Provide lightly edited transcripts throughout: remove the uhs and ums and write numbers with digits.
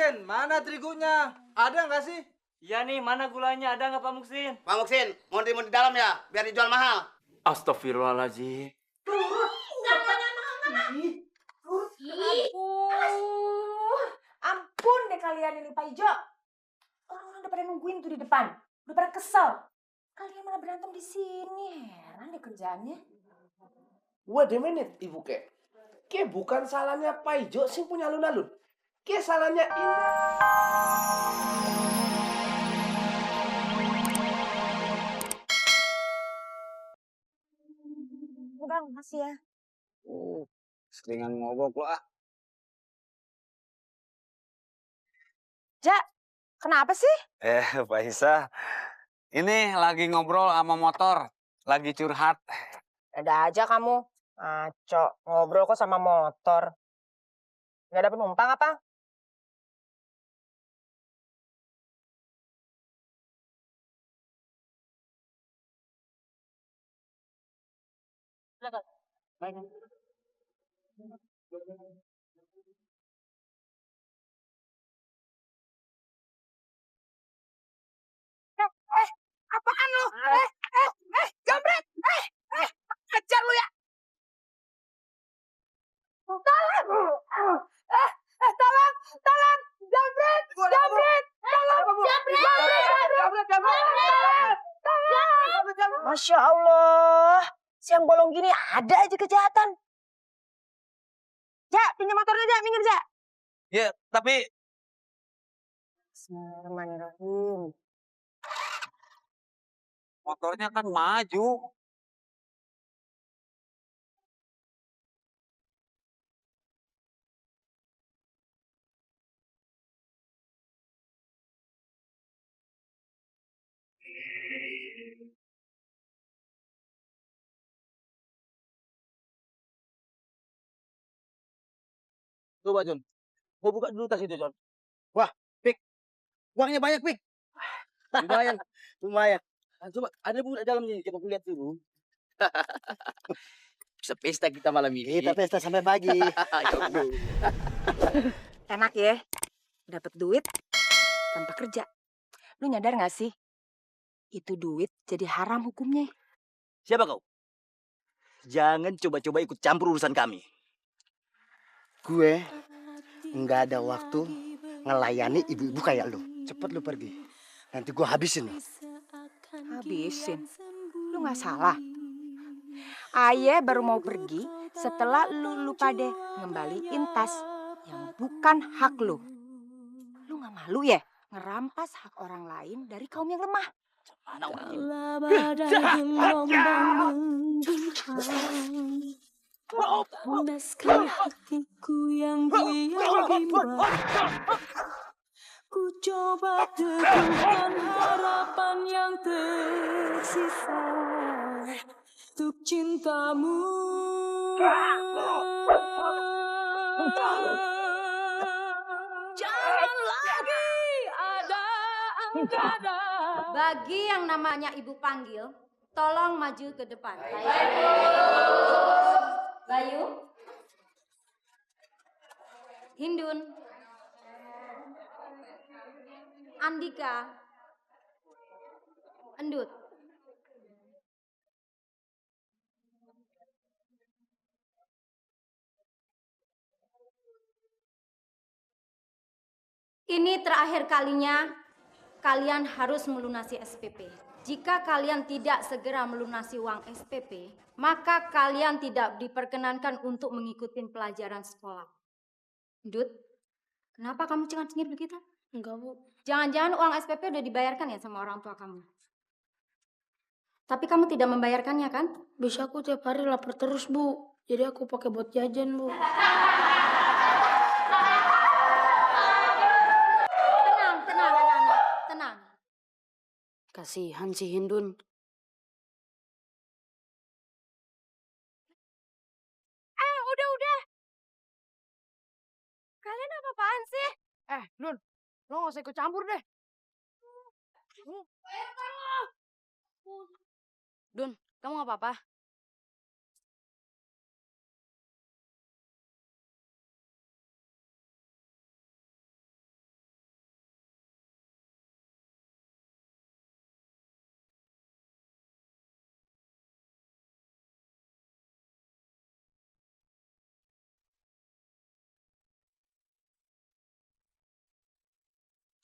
Muksin, mana terigunya? Ada nggak sih? Iya nih, mana gulanya? Ada nggak Pak Muksin? Pak Muksin, mau di dalam ya, biar dijual mahal. Astagfirullahaladzim. Ampun deh kalian ini Pak Ijo. Orang-orang udah pada nungguin tuh di depan. Udah pada kesel. Kalian malah berantem di sini. Heran deh kerjaannya. Wait a minute, Ibu Ke. Ke bukan salahnya Pak Ijo sing punya alun-alun. Ke salahnya ini. Bang, makasih ya. Seringan ngobok lo ah. Ja, kenapa sih? Pak Isa. Ini lagi ngobrol sama motor. Lagi curhat. Ada aja kamu. Ngaco, ngobrol kok sama motor. Nggak ada penumpang apa? Apaan lu? Jambret! Kejar lu ya! Tolong! Tolong! Jambret! Jambret! Tolong! Jambret! Masya Allah, siang bolong gini ada aja kejahatan. Ja, pinjam motornya Ja, minggir Ja. Ya, tapi Bismillahirrahmanirrahim. motornya kan maju. Coba, Jon. Gua buka dulu tas itu, Jon. Wah, Pik. Uangnya banyak, Pik. Lumayan, lumayan. Nah, coba, ada buku dalamnya. Kita lihat dulu. Bisa pesta kita malam ini. Kita pesta sampai pagi. Enak ya, dapat duit tanpa kerja. Lu nyadar gak sih? Itu duit jadi haram hukumnya. Siapa kau? Jangan coba-coba ikut campur urusan kami. Gue nggak ada waktu ngelayani ibu-ibu kayak lu. Cepet lu pergi. Nanti gue habisin lu. Habisin? Lu gak salah. Aye baru mau pergi setelah lu pada ngembaliin tas yang bukan hak lu. Lu gak malu ya ngerampas hak orang lain dari kaum yang lemah? Mana orang ini? Pondaskan hatiku yang bimbang. Ku coba teguhkan harapan yang tersisa untuk cintamu. Jangan lagi ada angkada. Bagi yang namanya ibu panggil, tolong maju ke depan. Bayu, Hindun, Andika, Endut. Ini terakhir kalinya kalian harus melunasi SPP. Jika kalian tidak segera melunasi uang SPP, maka kalian tidak diperkenankan untuk mengikuti pelajaran sekolah. Dut, kenapa kamu cengar-cengir begitu? Enggak, Bu. Jangan-jangan uang SPP udah dibayarkan ya sama orang tua kamu? Tapi kamu tidak membayarkannya kan? Bisa aku tiap hari lapar terus, Bu. Jadi aku pakai buat jajan, Bu. Tenang, anak-anak. Tenang. Kasihan si Hindun. Udah. Kalian apa-apaan sih? Nun, lo gak usah ikut campur deh. Dun, kamu gak apa-apa?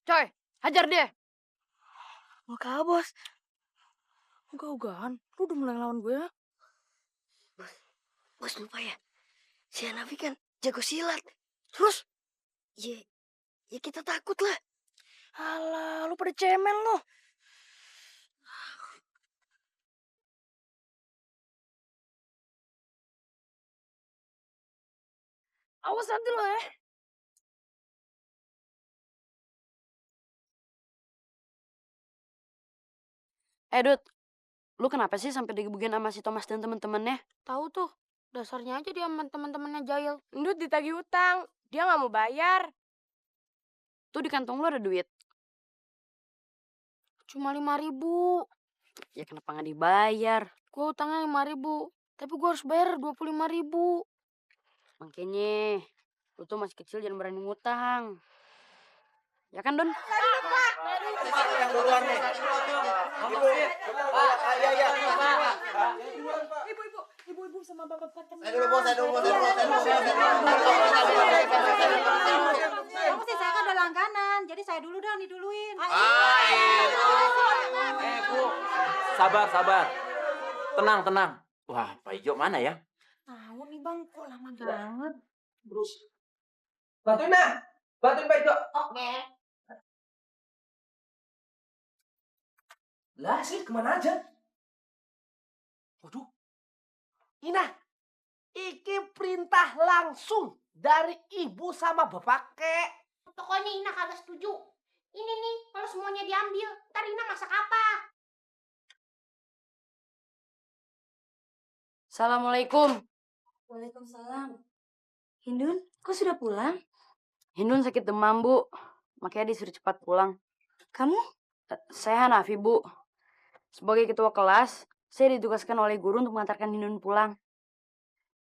Coy, hajar deh. Mau kalah, Bos. Uga-ugahan, lu udah mulai lawan gue ya? Bos lupa ya. Si Hanafi kan jago silat. Terus? Ya kita takut lah. Alah, lu pada cemen lu. Awas nanti lo ya. Dut, lu kenapa sih sampai digebukin sama si Thomas dan temen-temennya? Tahu tuh, dasarnya aja dia sama teman-temannya jahil. Endut ditagih utang, dia nggak mau bayar. Tuh di kantong lu ada duit. Cuma 5.000. Ya kenapa nggak dibayar? Gue utangnya 5.000, tapi gue harus bayar 25.000. Makanya, lu tuh masih kecil jangan berani ngutang. Ya kan, Don? Yang duluan nih. Ibu sama bapak-bapak teman. Saya dulu, Bos. Kamu sih saya kan udah langganan, jadi saya dulu dah diduluin. Bu, sabar. Tenang. Wah, Pak Ijo mana ya? Tahu nih bang, kok lama banget. Terus. Bantuin Pak Ijo. Oke. Lah sih kemana aja? Waduh. Ina, iki perintah langsung dari ibu sama bapak kek. Pokoknya Ina kagak setuju. Ini nih, kalau semuanya diambil, ntar Ina masak apa? Assalamualaikum. Waalaikumsalam. Hindun, kok sudah pulang? Hindun sakit demam, Bu. Makanya disuruh cepat pulang. Kamu? Saya Hanafi, Bu. Sebagai ketua kelas, saya ditugaskan oleh guru untuk mengantarkan Hindun pulang.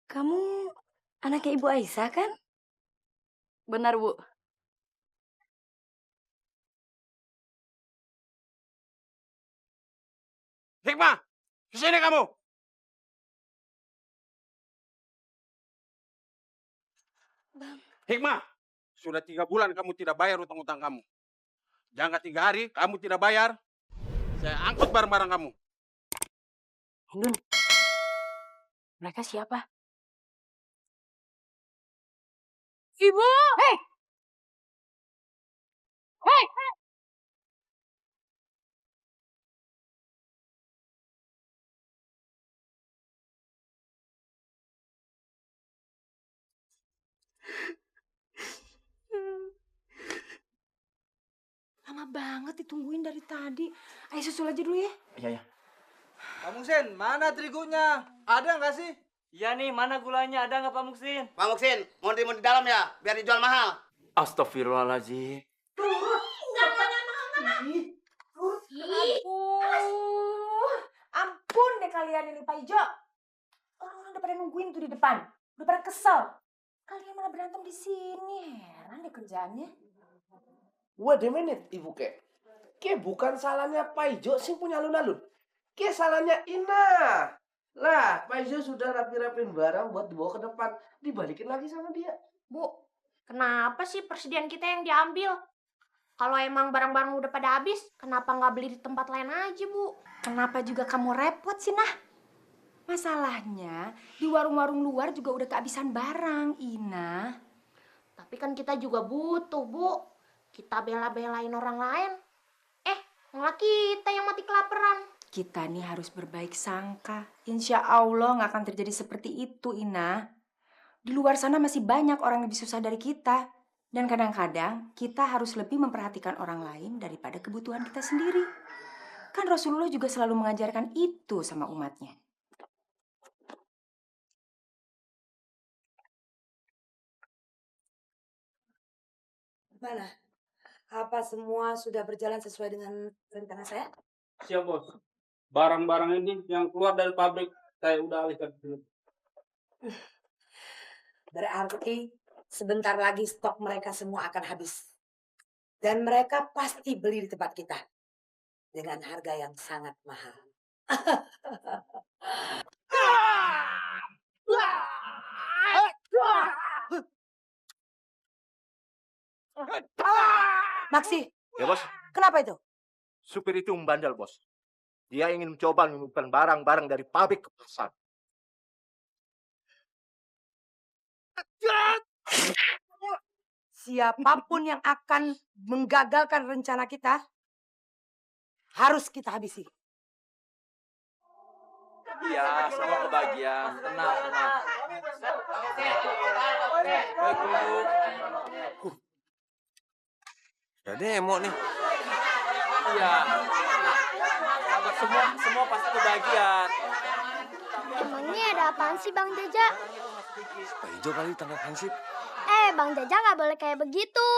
Kamu anaknya Ibu Aisyah kan? Benar, Bu. Hikmah, kesini kamu. Bang. Hikmah, sudah 3 bulan kamu tidak bayar utang-utang kamu. Jangan 3 hari kamu tidak bayar, saya angkut barang-barang kamu. Hindun, mereka siapa? Ibu! Hei! Lama banget ditungguin dari tadi. Ayo susul aja dulu ya. Iya. Pak Muksin, mana terigunya? Ada nggak sih? Iya nih, mana gulanya? Ada nggak Pak Muksin? Pak Muksin, mau di dalam ya, biar dijual mahal. Astagfirullahaladzim. Ampun deh kalian ini Pak Ijo. Orang-orang udah pada nungguin tuh di depan. Udah pada kesel. Kalian malah berantem di sini. Heran deh kerjaannya. Wait a minute, Ibu Kek. Ke bukan salahnya Pak Ijo sing punya alun-alun. Ke salahnya Ina. Lah, Pak Ijo sudah rapi-rapin barang buat dibawa ke depan. Dibalikin lagi sama dia. Bu, kenapa sih persediaan kita yang diambil? Kalau emang barang-barang udah pada habis, kenapa nggak beli di tempat lain aja, Bu? Kenapa juga kamu repot sih, Nah? Masalahnya, di warung-warung luar juga udah kehabisan barang, Ina. Tapi kan kita juga butuh, Bu. Kita bela-belain orang lain. Malah kita yang mati kelaparan. Kita nih harus berbaik sangka. Insya Allah nggak akan terjadi seperti itu, Ina. Di luar sana masih banyak orang yang lebih susah dari kita. Dan kadang-kadang kita harus lebih memperhatikan orang lain daripada kebutuhan kita sendiri. Kan Rasulullah juga selalu mengajarkan itu sama umatnya. Mana? Apa semua sudah berjalan sesuai dengan rencana saya? Siap, Bos. Barang-barang ini yang keluar dari pabrik saya udah alihkan dulu. Berarti sebentar lagi stok mereka semua akan habis. Dan mereka pasti beli di tempat kita. Dengan harga yang sangat mahal. Maksi, Ya bos, Kenapa itu? supir itu membandel bos. Dia ingin mencoba mengumpulkan barang-barang dari pabrik ke pasar. Siapapun yang akan menggagalkan rencana kita, harus kita habisi. Iya, semua kebagian. Tenang, tenang. Baik, Bu. Udah demo nih. Iya. Semua pasti kebagian. Emangnya ada apaan sih Bang Jaja? Pak Ijo kali tangkap hansip. Bang Jaja nggak boleh kayak begitu.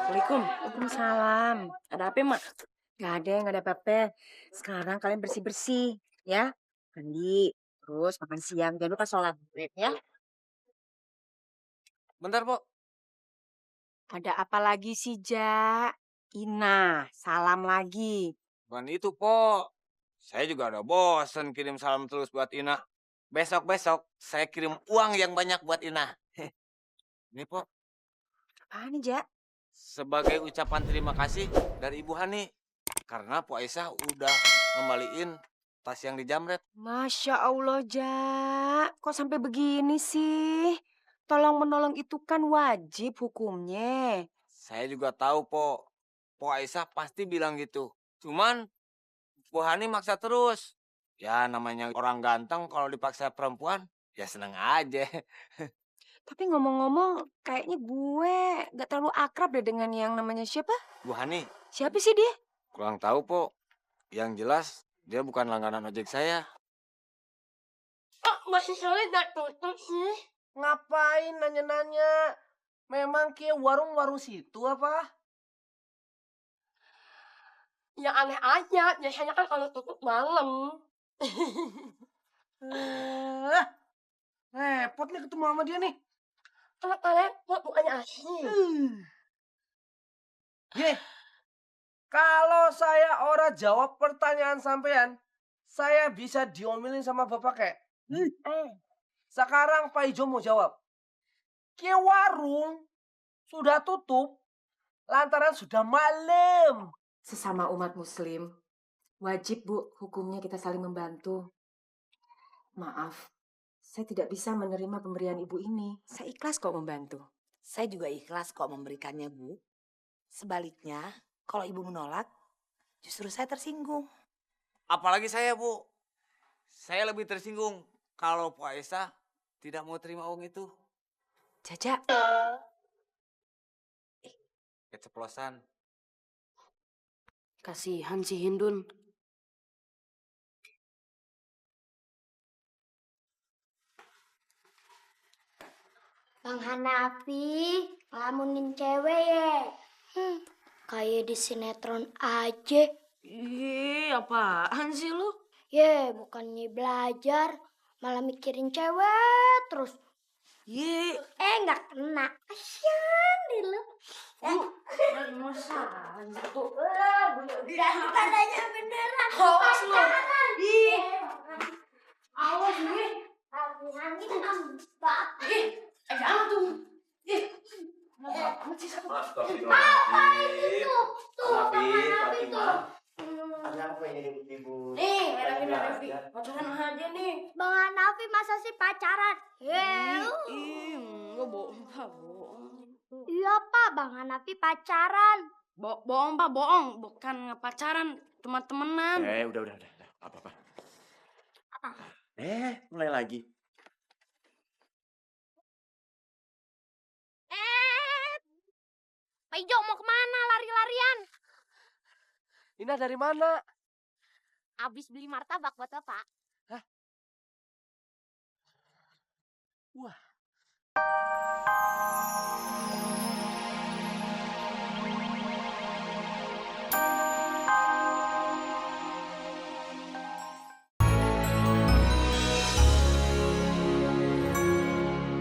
Assalamualaikum. Waalaikumsalam. Ada apa, Mak? Nggak ada apa-apa. Sekarang kalian bersih-bersih, ya. Mandi, terus makan siang. Jangan lupa sholat, ya. Bentar, Po. Ada apa lagi sih, Ja? Ina, salam lagi. Bukan itu, Po. Saya juga udah bosen kirim salam terus buat Ina. Besok-besok saya kirim uang yang banyak buat Ina. Ini, Po. Apaan nih, Ja? Sebagai ucapan terima kasih dari Ibu Hani. Karena Po Aisyah udah ngembaliin tas yang dijamret. Masya Allah, Ja. Kok sampai begini sih? Tolong-menolong itu kan wajib hukumnya. Saya juga tahu, Po. Po Aisyah pasti bilang gitu. Cuman Bu Hani maksa terus. Ya namanya orang ganteng kalau dipaksa perempuan, ya seneng aja. Tapi ngomong-ngomong, kayaknya gue gak terlalu akrab deh dengan yang namanya siapa? Bu Hani, Siapa sih dia? kurang tahu, Po. Yang jelas dia bukan langganan ojek saya. Masih sulit gak tutup sih? Ngapain nanya-nanya? Memang kayak warung-warung situ apa? Ya aneh aja, biasanya kan kalau tutup malam. Repot nih ketemu sama dia nih. Kalau repot bukannya asli. Ye, kalau saya ora jawab pertanyaan sampean, saya bisa diomelin sama bapak kayak. Sekarang Pak Ijo mau jawab. Ke warung sudah tutup lantaran sudah malam. Sesama umat muslim, wajib Bu hukumnya kita saling membantu. Maaf, saya tidak bisa menerima pemberian Ibu ini. Saya ikhlas kok membantu. Saya juga ikhlas kok memberikannya, Bu. Sebaliknya, kalau Ibu menolak, justru saya tersinggung. Apalagi saya, Bu. Saya lebih tersinggung kalau Po Aisyah tidak mau terima uang itu. Jaja. Keceplosan. Kasihan si Hindun. Bang Hanafi, ngelamunin cewek ya. Kayak di sinetron aja. Ih, apaan sih lu? Bukannya belajar, malah mikirin cewek terus. Nggak kena. Kasian deh lu. Masalah gitu. Tandanya beneran. Awas lu. Awas nih. Hati-hati nambah. Jangan tuh. Apa itu? Tuh, Bang Hanafi tuh. Ada apa ini Ibu? Nih, Hanafi. Pacaran aja nih. Bang Hanafi masa sih pacaran? Enggak bohong. Iya Pak, Bang Hanafi pacaran. Bohong, Pak, bohong. Bukan pacaran, cuma temenan. Udah. Apa-apa. Mulai lagi. Pak Ijo mau kemana lari-larian? Ina dari mana? Abis beli martabak buat Bapak. Wah,